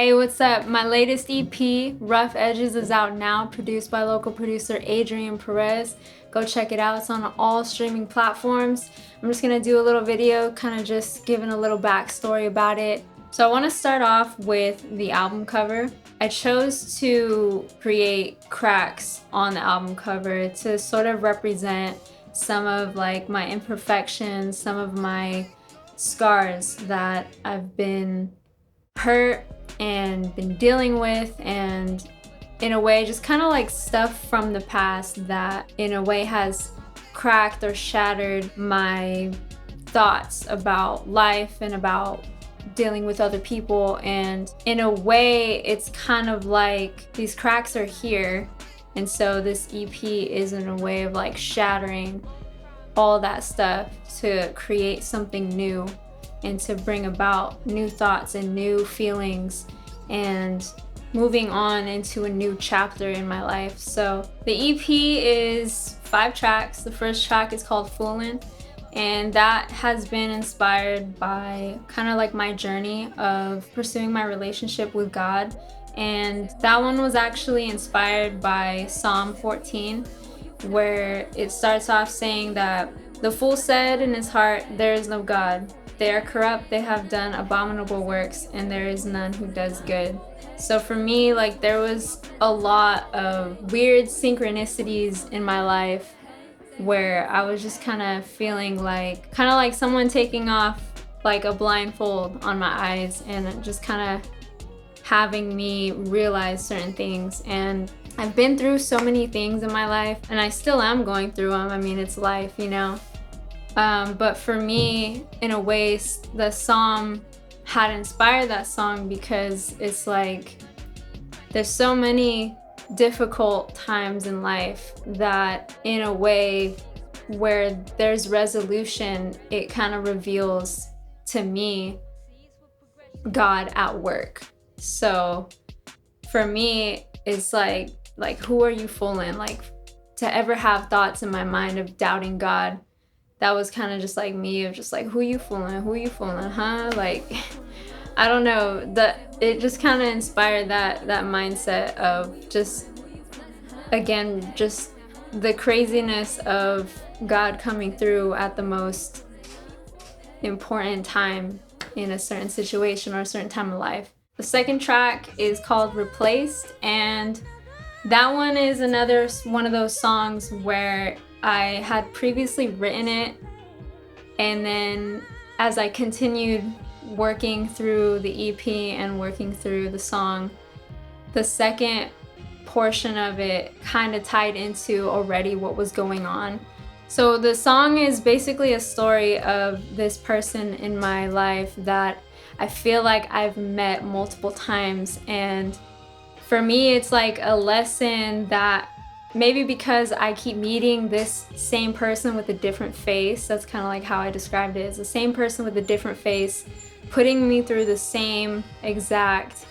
Hey, what's up? My latest EP, Rough Edges, is out now, produced by local producer Adrian Perez. Go check it out. It's on all streaming platforms. I'm just gonna do a little video, kind of just giving a little backstory about it. So I want to start off with the album cover. I chose to create cracks on the album cover to sort of represent some of like my imperfections, some of my scars that I've been hurt and been dealing with, and in a way just kind of like stuff from the past that in a way has cracked or shattered my thoughts about life and about dealing with other people. And in a way it's kind of like these cracks are here, and so this EP is in a way of like shattering all that stuff to create something new and to bring about new thoughts and new feelings and moving on into a new chapter in my life. So the EP is 5 tracks. The first track is called Foolin', and that has been inspired by kind of like my journey of pursuing my relationship with God. And that one was actually inspired by Psalm 14, where it starts off saying that the fool said in his heart, "There is no God. They are corrupt, they have done abominable works, and there is none who does good." So for me, like, there was a lot of weird synchronicities in my life where I was just kind of feeling like someone taking off like a blindfold on my eyes and just kind of having me realize certain things. And I've been through so many things in my life, and I still am going through them. I mean, it's life, you know. But for me, in a way, the psalm had inspired that song because it's like there's so many difficult times in life that in a way where there's resolution, it kind of reveals to me God at work. So for me, it's like who are you fooling? Like, to ever have thoughts in my mind of doubting God, that was kind of just like me, of just like, who you fooling, huh? Like, I don't know, it just kind of inspired that mindset of just, again, just the craziness of God coming through at the most important time in a certain situation or a certain time of life. The second track is called Replaced, and that one is another one of those songs where I had previously written it, and then as I continued working through the EP and working through the song, the second portion of it kind of tied into already what was going on. So the song is basically a story of this person in my life that I feel like I've met multiple times, and for me it's like a lesson that maybe because I keep meeting this same person with a different face, that's kind of like how I described it, as the same person with a different face putting me through the same exact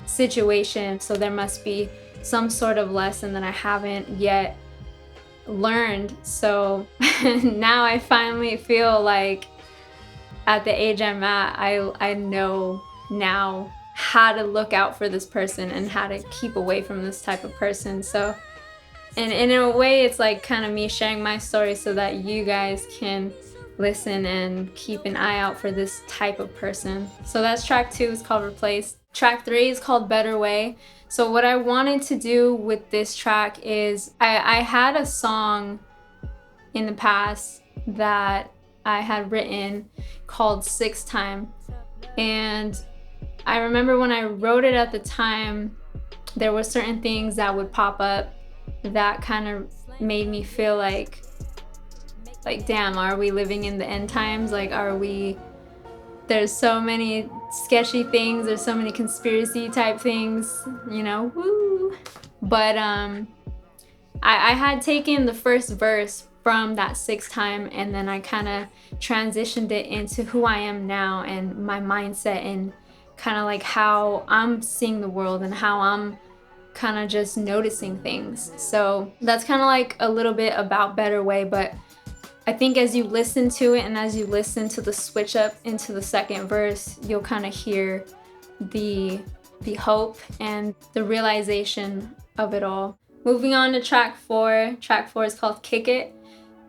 situation. So there must be some sort of lesson that I haven't yet learned. So now I finally feel like at the age I'm at, I know now how to look out for this person and how to keep away from this type of person. So and in a way, it's like kind of me sharing my story so that you guys can listen and keep an eye out for this type of person. So that's track 2, is called Replaced. Track 3 is called Better Way. So what I wanted to do with this track is I had a song in the past that I had written called 6 Time. And I remember when I wrote it at the time, there were certain things that would pop up that kind of made me feel like damn, are we living in the end times? Like, there's so many sketchy things, there's so many conspiracy type things, you know, woo. But I had taken the first verse from that 6 Time, and then I kind of transitioned it into who I am now and my mindset and kind of like how I'm seeing the world and how I'm kind of just noticing things. So that's kind of like a little bit about Better Way, but I think as you listen to it and as you listen to the switch up into the second verse, you'll kind of hear the the hope and the realization of it all. Moving on to track 4. Track 4 is called Kick It.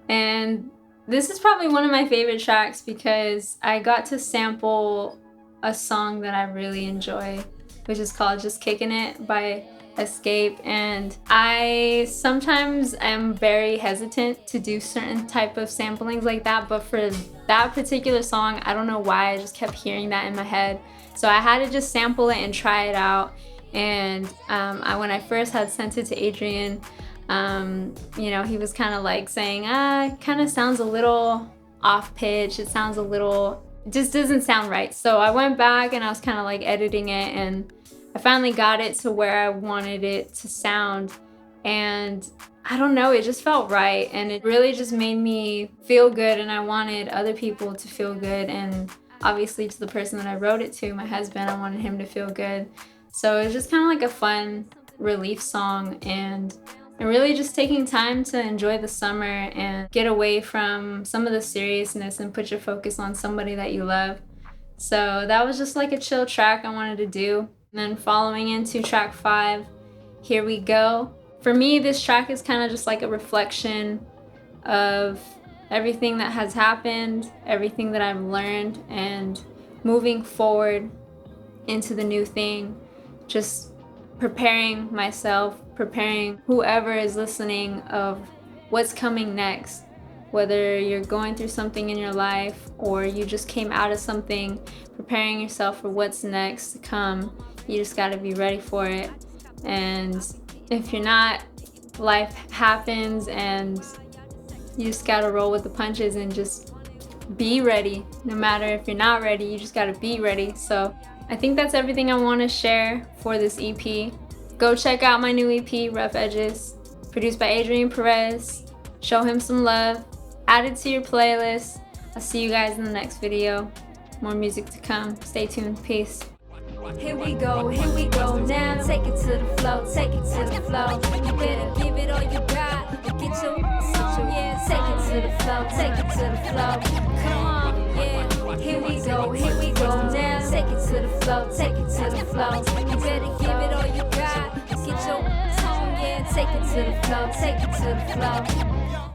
And this is probably one of my favorite tracks because I got to sample a song that I really enjoy, which is called Just Kicking It by Escape. And I sometimes am very hesitant to do certain type of samplings like that, but for that particular song, I don't know why, I just kept hearing that in my head. So I had to just sample it and try it out. And when I first had sent it to Adrian, you know, he was kind of like saying, it kind of sounds a little off pitch. It sounds a little, it just doesn't sound right. So I went back and I was kind of like editing it, and I finally got it to where I wanted it to sound. And I don't know, it just felt right. And it really just made me feel good. And I wanted other people to feel good. And obviously to the person that I wrote it to, my husband, I wanted him to feel good. So it was just kind of like a fun relief song, and really just taking time to enjoy the summer and get away from some of the seriousness and put your focus on somebody that you love. So that was just like a chill track I wanted to do. And then following into track 5, Here We Go. For me, this track is kind of just like a reflection of everything that has happened, everything that I've learned, and moving forward into the new thing. Just preparing myself, preparing whoever is listening of what's coming next. Whether you're going through something in your life or you just came out of something, preparing yourself for what's next to come. You just got to be ready for it. And if you're not, life happens and you just got to roll with the punches and just be ready. No matter if you're not ready, you just got to be ready. So I think that's everything I want to share for this EP. Go check out my new EP, Rough Edges, produced by Adrian Perez. Show him some love. Add it to your playlist. I'll see you guys in the next video. More music to come. Stay tuned. Peace. Here we go now. Take it to the flow, take it to the flow. You better give it all you got. Get your song, yeah. Take it to the flow, take it to the flow. Come on, yeah. Here we go now. Take it to the flow, take it to the flow. You better give it all you got. Get your song, yeah. Take it to the flow, take it to the flow.